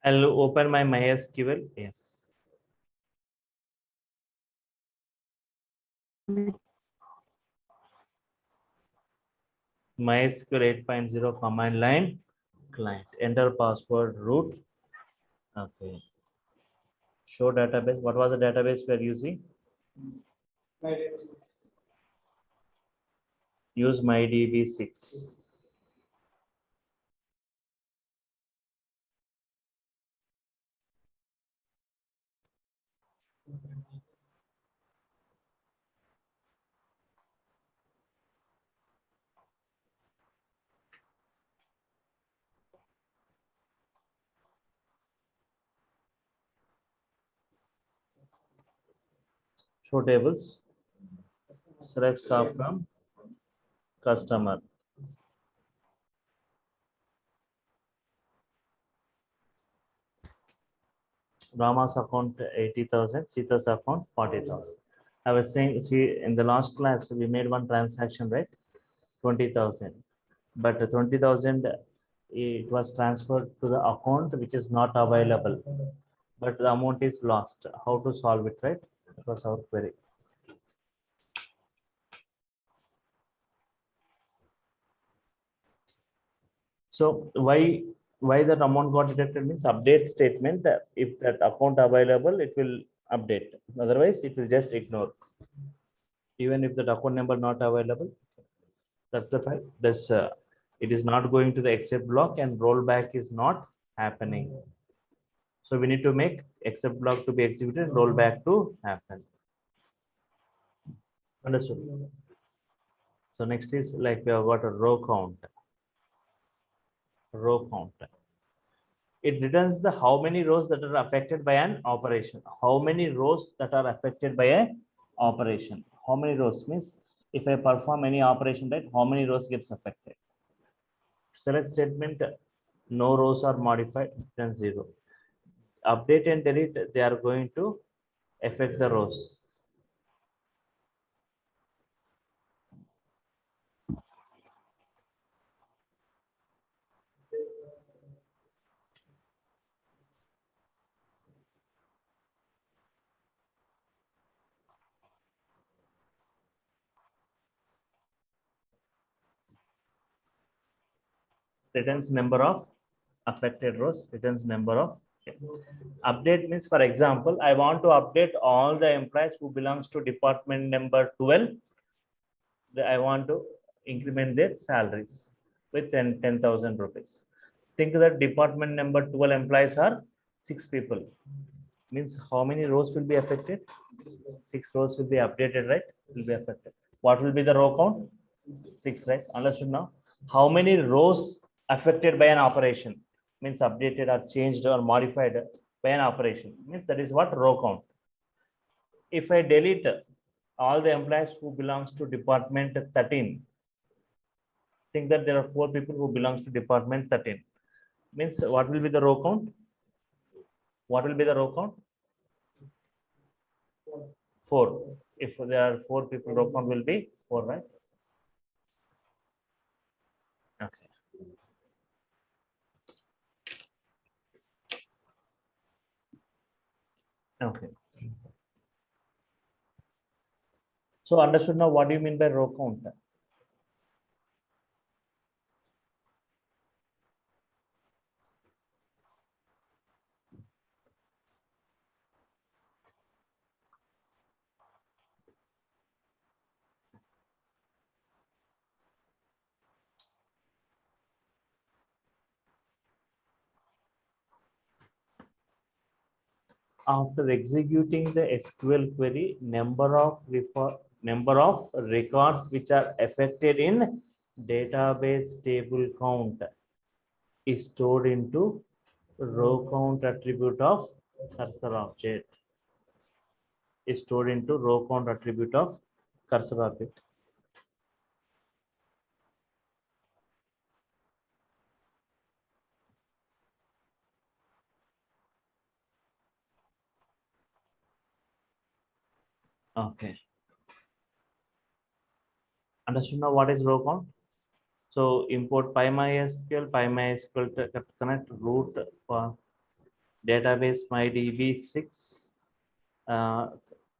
I'll open my MySQL. Yes. MySQL 8.0 command line client. Enter password root. Okay. Show database. What was the database we are using? Use mydb 6. Show tables. Select star from customer. Rama's account 80,000, Sita's account 40,000. I was saying, see, in the last class, we made one transaction, right? 20,000. But 20,000, it was transferred to the account which is not available, but the amount is lost. How to solve it, right? That was our query. So why that amount got deducted means update statement that if that account available, it will update. Otherwise, it will just ignore. Even if the account number not available, that's the fact. That's it is not going to the except block and rollback is not happening. So we need to make except block to be executed and rollback to happen. Understood? So next is like we have got a row count. Row count. It returns the how many rows that are affected by an operation. How many rows that are affected by a operation. How many rows means if I perform any operation, right, how many rows gets affected. Select statement, no rows are modified, then 0. Update and delete, they are going to affect the rows. Returns number of affected rows, returns number of. Okay. Update means, for example, I want to update all the employees who belongs to department number 12. I want to increment their salaries with 10,000 rupees. Think that department number 12 employees are 6 people. Means how many rows will be affected? 6 rows will be updated, right? Will be affected. What will be the row count? 6, right? Understood now? How many rows affected by an operation? Means updated or changed or modified by an operation. Means that is what row count. If I delete all the employees who belongs to department 13, think that there are 4 people who belongs to department 13. Means what will be the row count? What will be the row count? 4. If there are 4 people, row count will be 4, right? Okay. Okay. So understood now what do you mean by row count? After executing the SQL query, number of records which are affected in database table count is stored into row count attribute of cursor object. Is stored into row count attribute of cursor object. Okay. Understood now what is row count? So import PyMySQL, PyMySQL connect root database mydb 6,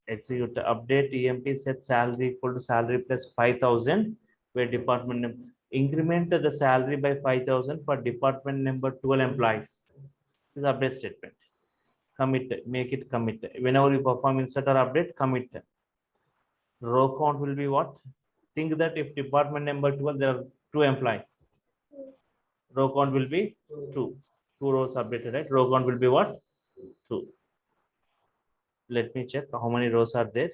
execute update emp set salary equal to salary plus 5,000, where department name increment the salary by 5,000 for department number 12 employees. This is update statement. Commit, make it commit. Whenever you perform insert or update, commit. Row count will be what? Think that if department number 12, there are 2 employees. Row count will be 2. 2 rows updated, right? Row count will be what? 2. Let me check how many rows are there.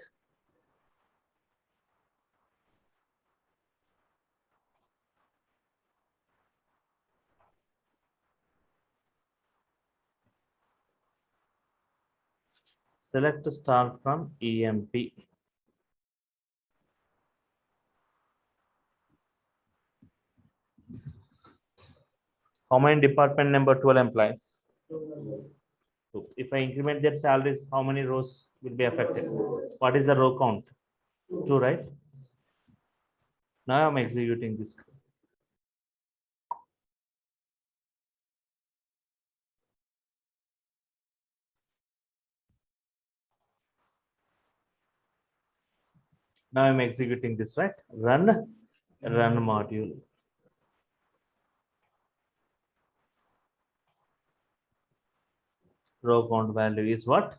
Select star from EMP. How many department number 12 employees? 2. If I increment their salaries, how many rows will be affected? What is the row count? 2, right? Now I'm executing this. Now I'm executing this, right? Run module. Row count value is what?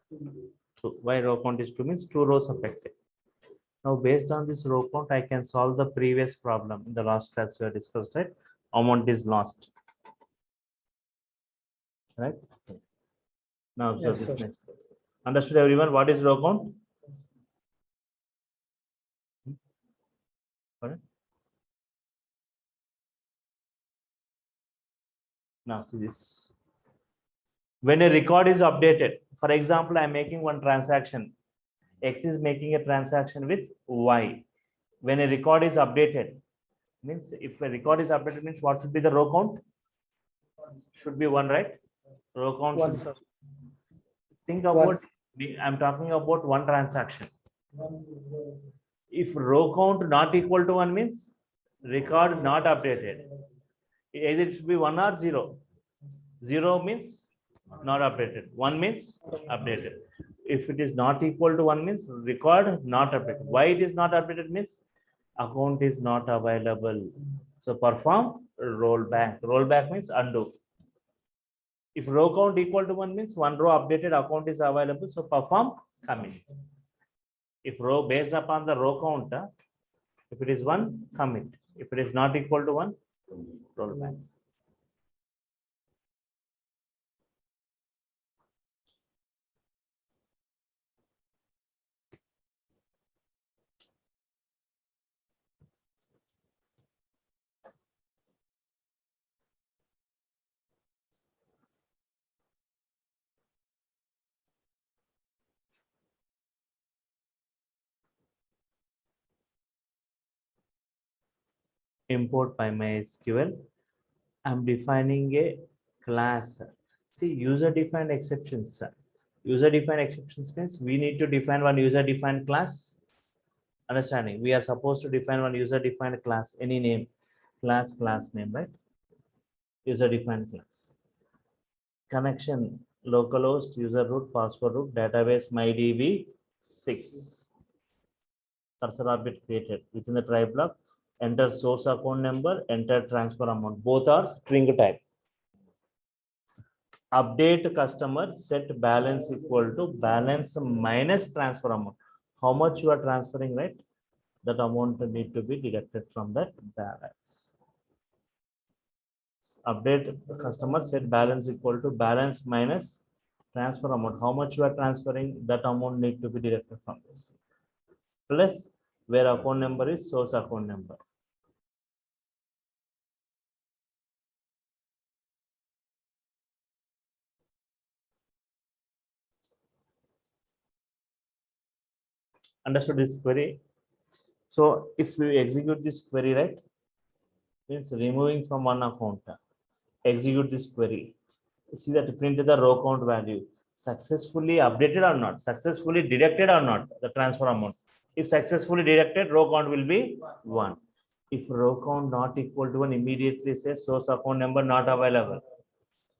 2. Why row count is 2 means 2 rows affected. Now, based on this row count, I can solve the previous problem in the last class we have discussed, right? Amount is lost, right? Now observe this next class. Understood, everyone? What is row count? Correct? Now see this. When a record is updated, for example, I'm making one transaction. X is making a transaction with Y. When a record is updated, means if a record is updated means what should be the row count? Should be 1, right? Row count 1, sir. Think about, I'm talking about one transaction. If row count not equal to 1 means record not updated. Either it should be 1 or 0. 0 means not updated. 1 means updated. If it is not equal to 1 means record not updated. Why it is not updated means account is not available. So perform rollback. Rollback means undo. If row count equal to 1 means 1 row updated, account is available. So perform commit. If row based upon the row count, if it is 1, commit. If it is not equal to 1, rollback. Import by MySQL. I'm defining a class. See, user-defined exceptions. User-defined exceptions means we need to define one user-defined class. Understanding? We are supposed to define one user-defined class, any name, class name, right? User-defined class. Connection, localhost, user root, password root, database mydb 6. Cursor object created within the try block. Enter source account number, enter transfer amount. Both are string type. Update customer, set balance equal to balance minus transfer amount. How much you are transferring, right? That amount need to be deducted from that balance. Update customer, set balance equal to balance minus transfer amount. How much you are transferring, that amount need to be deducted from this. Plus where account number is source account number. Understood this query? So if we execute this query, right, means removing from one account, execute this query. See that printed the row count value. Successfully updated or not? Successfully deducted or not? The transfer amount. If successfully deducted, row count will be 1. If row count not equal to 1, immediately say source account number not available.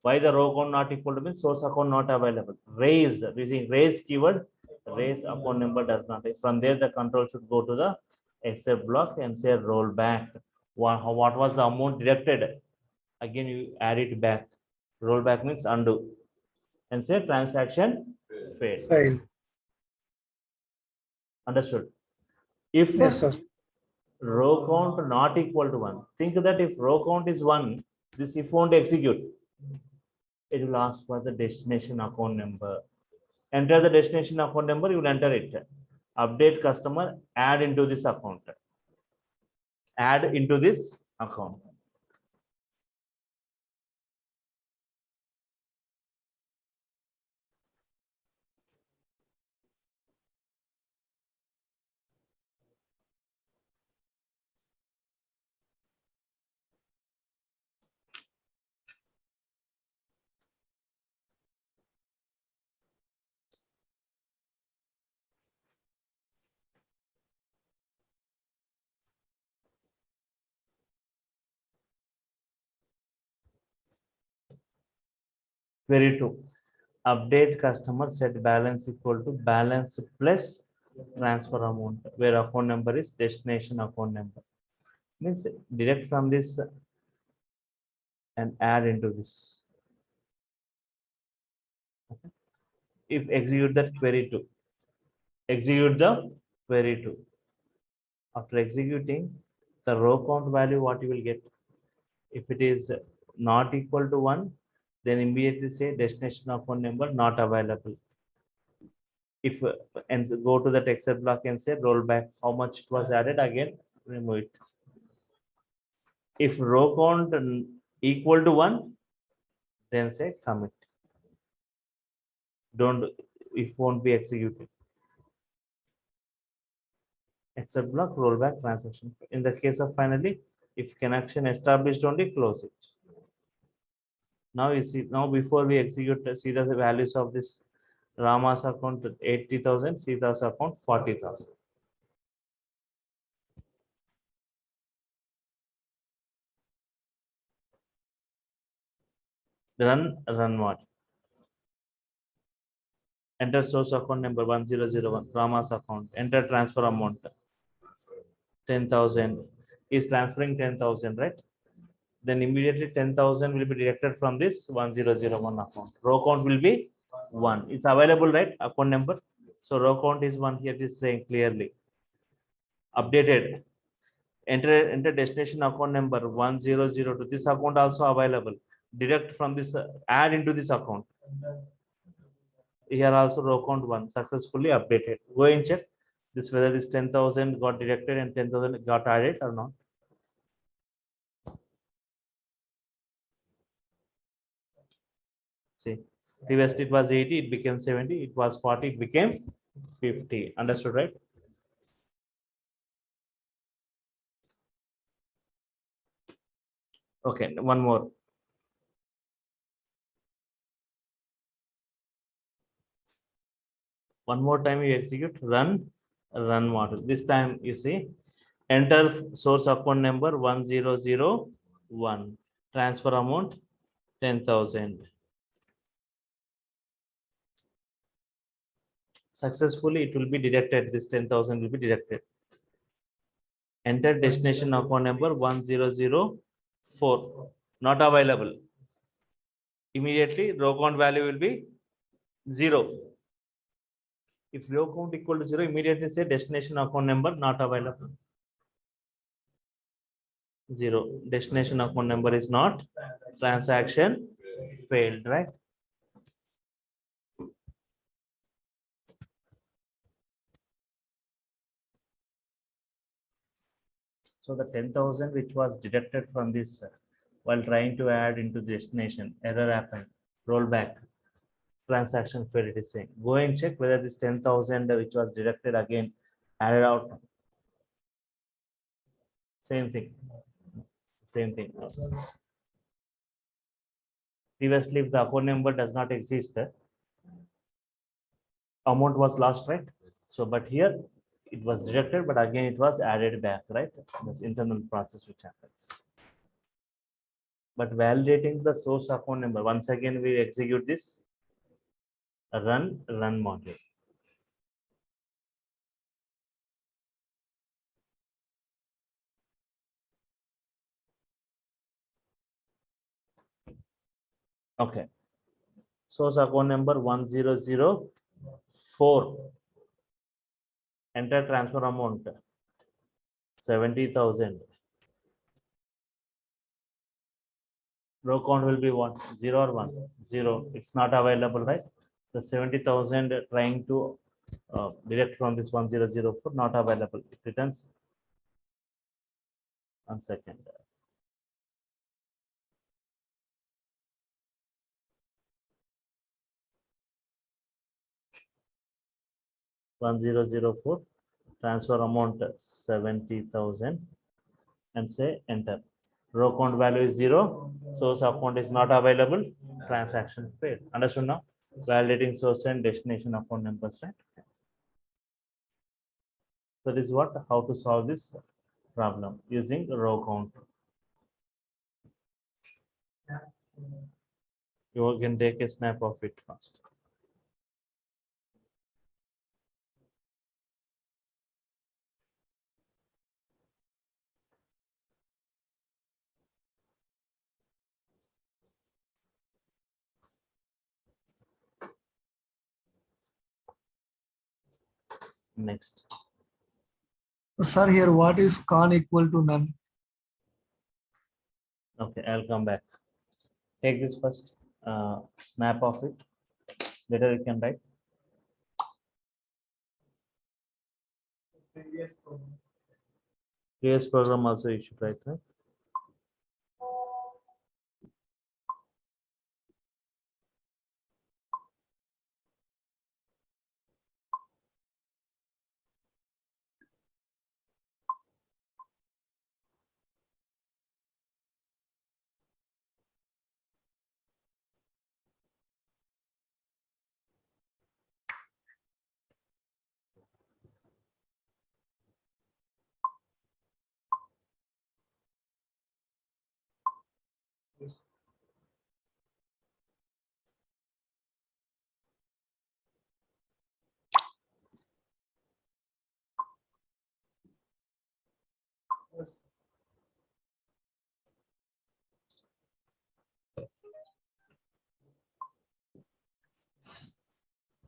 Why the row count not equal to means source account not available. Raise, using raise keyword, raise account number does not. From there, the control should go to the except block and say roll back. What was the amount deducted? Again, you add it back. Roll back means undo. And say transaction failed. Fail. Understood? If Yes, sir. row count not equal to 1, think that if row count is 1, this if won't execute. It will ask for the destination account number. Enter the destination account number, you will enter it. Update customer, add into this account. Add into this account. Query 2. Update customer set balance equal to balance plus transfer amount, where account number is destination account number. Means direct from this and add into this. Okay. If execute that query 2, execute the query 2. After executing the row count value, what you will get? If it is not equal to 1, then immediately say destination account number not available. If and go to the text block and say roll back, how much it was added, again remove it. If row count equal to 1, then say commit. Don't, if won't be executed. Except block, rollback transaction. In the case of finally, if connection established only, close it. Now you see, now before we execute, see the values of this Rama's account 80,000, Sita's account 40,000. Run what? Enter source account number 1001, Rama's account. Enter transfer amount 10,000. Is transferring 10,000, right? Then immediately 10,000 will be deducted from this 1001 account. Row count will be 1. It's available, right? Account number. So row count is 1 here. It is saying clearly. Updated. Enter destination account number 1002. This account also available. Deduct from this, add into this account. Here also row count 1 successfully updated. Go and check this whether this 10,000 got deducted and 10,000 got added or not. See, previously it was 80, it became 70, it was 40, it became 50. Understood, right? Okay, one more. One more time you execute run model. This time you see enter source account number 1001, transfer amount 10,000. Successfully it will be deducted. This 10,000 will be deducted. Enter destination account number 1004, not available. Immediately row count value will be 0. If row count equal to 0, immediately say destination account number not available. 0. Destination account number is not, transaction failed, right? So the 10,000 which was deducted from this while trying to add into the destination, error happened, roll back, transaction failed, it is saying. Go and check whether this 10,000 which was deducted again added out. Same thing. Same thing. Previously, if the account number does not exist, amount was lost, right? So, but here it was deducted, but again it was added back, right? This internal process which happens. But validating the source account number, once again we execute this run module. Okay, source account number 1004, enter transfer amount 70,000. Row count will be 1 0 or 1 0. It's not available, right? The 70,000 trying to direct from this 1004 not available. It returns 1 second. 1004, transfer amount 70,000 and say enter. Row count value is 0. Source account is not available. Transaction failed. Understood now? Validating source and destination account numbers, right? So this is what, how to solve this problem using row count. You can take a snap of it first. Next. Sir, here what is con equal to none? Okay, I'll come back. Take this first, snap of it. Later you can write. Previous program also you should write, right?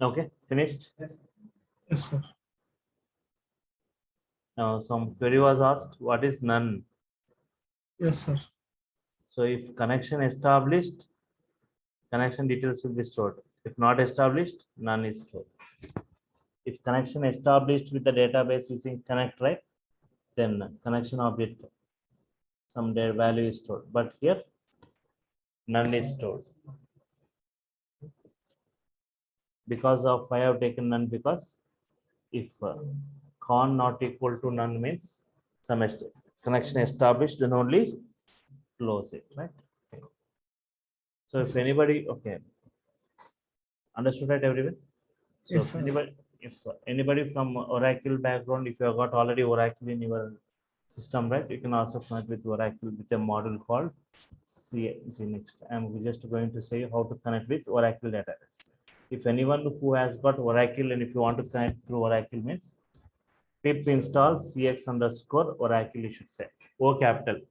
Okay, finished. Yes, sir. Now some query was asked, what is none? Yes, sir. So if connection established, connection details will be stored. If not established, none is stored. If connection established with the database using connect, right, then connection object, some value is stored. But here, none is stored. Because of why I have taken none, because if con not equal to none means some connection established, then only close it, right? So if anybody, okay, understood that everyone? So Yes, sir. if anybody from Oracle background, if you have got already Oracle in your system, right, you can also connect with Oracle with a module called see next. I'm just going to say how to connect with Oracle database. If anyone who has got Oracle and if you want to connect through Oracle means pip install cx_Oracle, you should say O capital.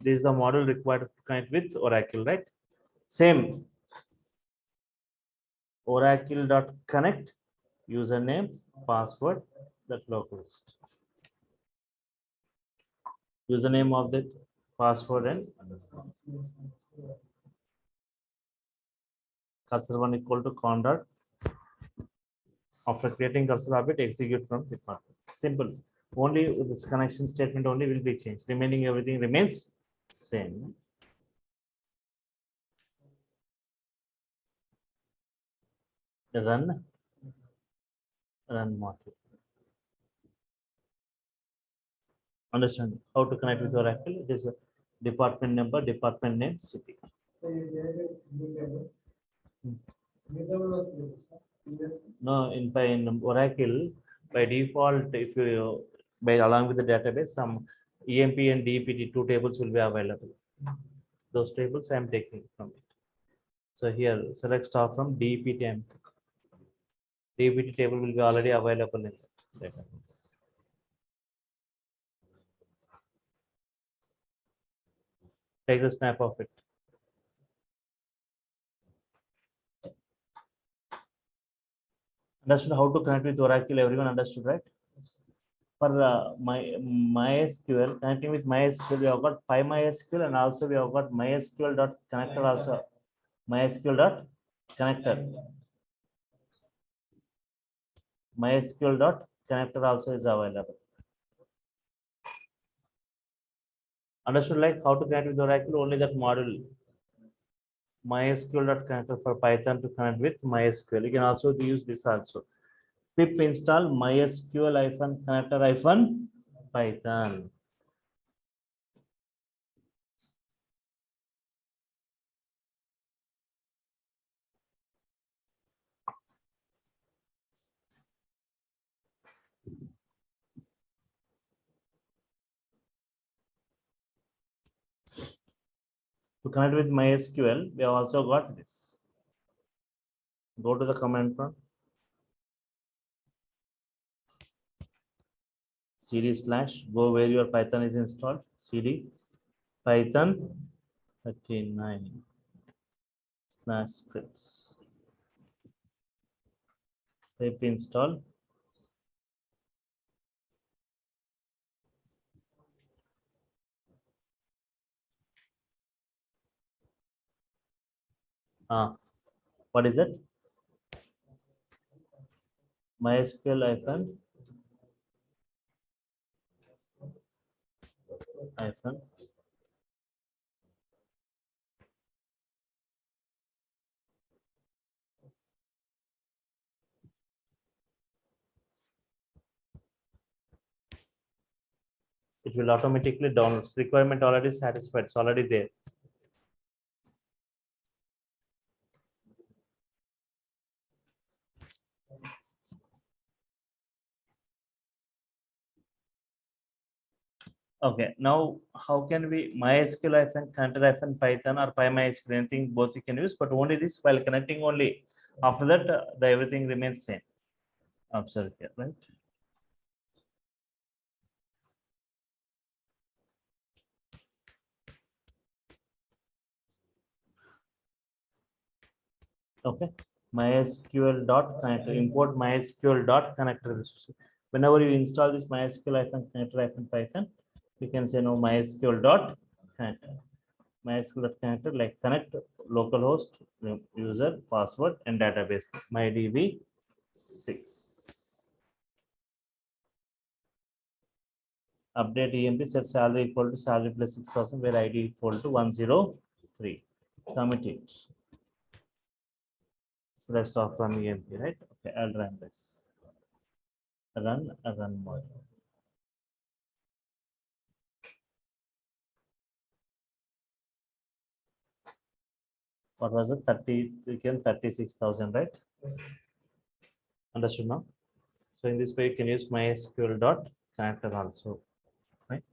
This is the model required to connect with Oracle, right? Same oracle.connect, username, password, that localhost. Username of that password and cursor one equal to con dot. After creating cursor object, execute from department. Simple. Only this connection statement only will be changed. Remaining everything remains same. Run module. Understand how to connect with Oracle? It is a department number, department name, city. No, in Oracle, By default, if you by along with the database, some EMP and DPT two tables will be available. Those tables I am taking from it. So here select star from DPT. DPT table will be already available in that database. Take the snap of it. Understood how to connect with Oracle? Everyone understood, right? For MySQL, connecting with MySQL, we have got PyMySQL and also we have got mysql.connector also. mysql.connector. mysql.connector also is available. Understood like how to connect with Oracle? Only that module. mysql.connector for Python to connect with MySQL. You can also use this also. Pip install mysql-connector-python. To connect with MySQL, we have also got this. Go to the command prompt. cd slash go where your Python is installed. cd Python 39 slash scripts. Pip install. What is it? MySQL hyphen it will automatically download. Requirement already satisfied. It's already there. Okay, now how can we mysql-connector-python or PyMySQL, anything both you can use, but only this while connecting only. After that, the everything remains same. Observe here, right? Okay, mysql.connector, import mysql.connector. Whenever you install this mysql-connector-python, you can say no mysql.connector. MySQL.connector like connect localhost, user, password, and database. mydb 6. Update EMP set salary equal to salary plus 6,000 where ID equal to 103. Commit it. So let's start from EMP, right? Okay, I'll run this. Run more. What was it? 36,000, right? Understood now? So in this way, you can use MySQL.connector also. Right?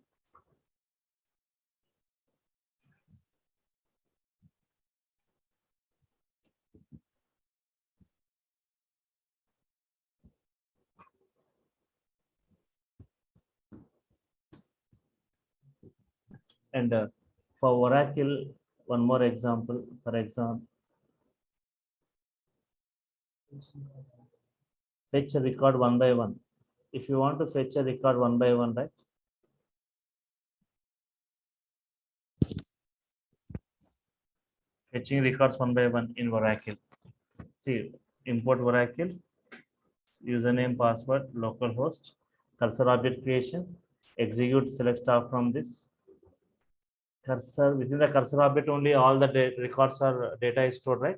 And for Oracle, one more example. For example, fetch a record one by one. If you want to fetch a record one by one, right? Fetching records one by one in Oracle. See, import Oracle, username, password, localhost, cursor object creation, execute select star from this. Cursor within the cursor object only all the records are data is stored, right?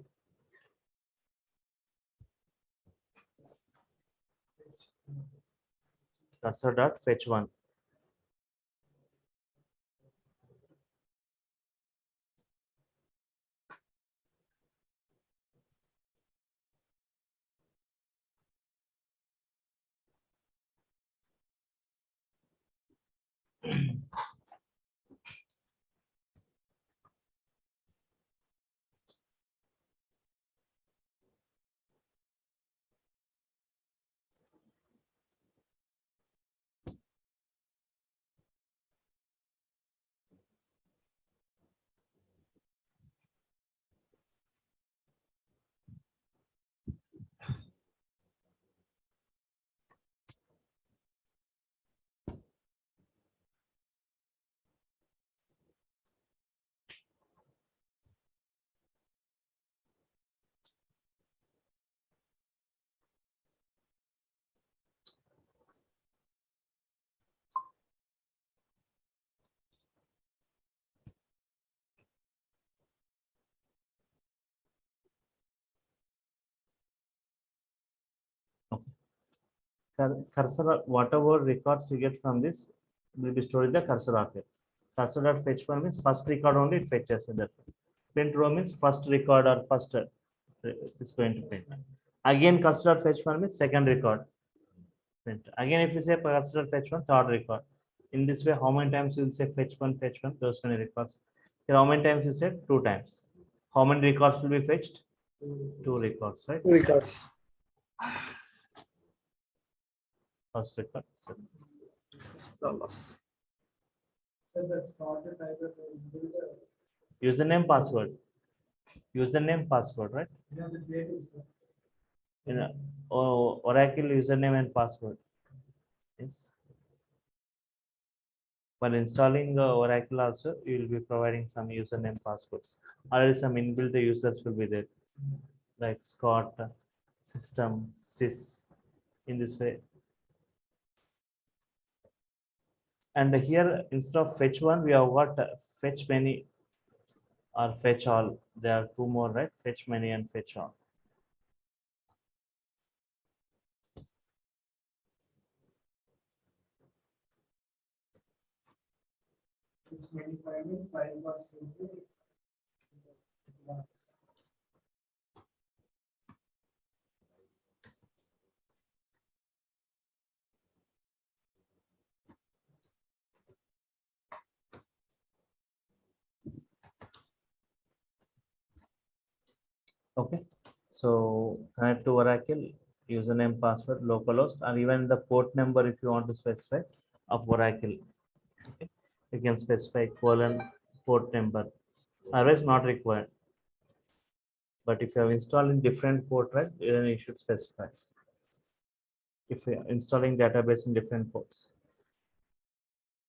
Cursor dot fetch one. Okay. Cursor, whatever records you get from this will be stored in the cursor object. Cursor.fetch one means first record only it fetches in that. Print row means first record or first is going to print. Again, cursor.fetch one means second record. Print. Again, if you say cursor.fetch one, third record. In this way, how many times you will say fetch one, those many records. Here, how many times you said? 2 times. How many records will be fetched? 2 records, right? Records. First record. So, Dollars. username, password. Username, password, right? In Oracle username and password. Yes. While installing Oracle also, you will be providing some username passwords. Already some inbuilt users will be there, like Scott, system, sys, in this way. And here, instead of fetch one, we have got fetch many or fetch all. There are 2 more, right? Fetch many and fetch all. Okay, so connect to Oracle, username, password, localhost, and even the port number if you want to specify of Oracle. Okay, you can specify colon port number. Otherwise, not required. But if you have installed in different port, right, then you should specify. If you are installing database in different ports,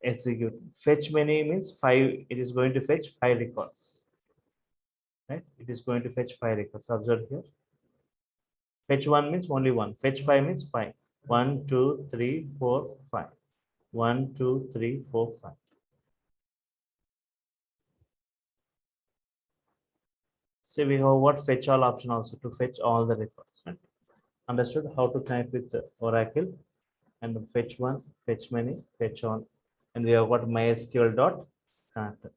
execute. Fetch many means 5. It is going to fetch 5 records. Right? It is going to fetch 5 records. Observe here. Fetch one means only one. Fetch 5 means 5. 1, 2, 3, 4, 5. 1, 2, 3, 4, 5. So we have what fetch all option also to fetch all the records. Right? Understood how to connect with Oracle and fetch one, fetch many, fetch all, and we have got mysql.connector.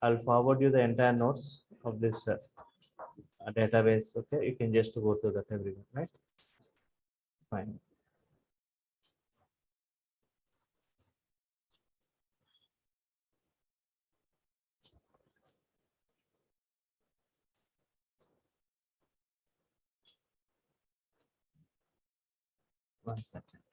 I'll forward you the entire notes of this database. Okay, you can just go through that everyone, right? Fine. One second.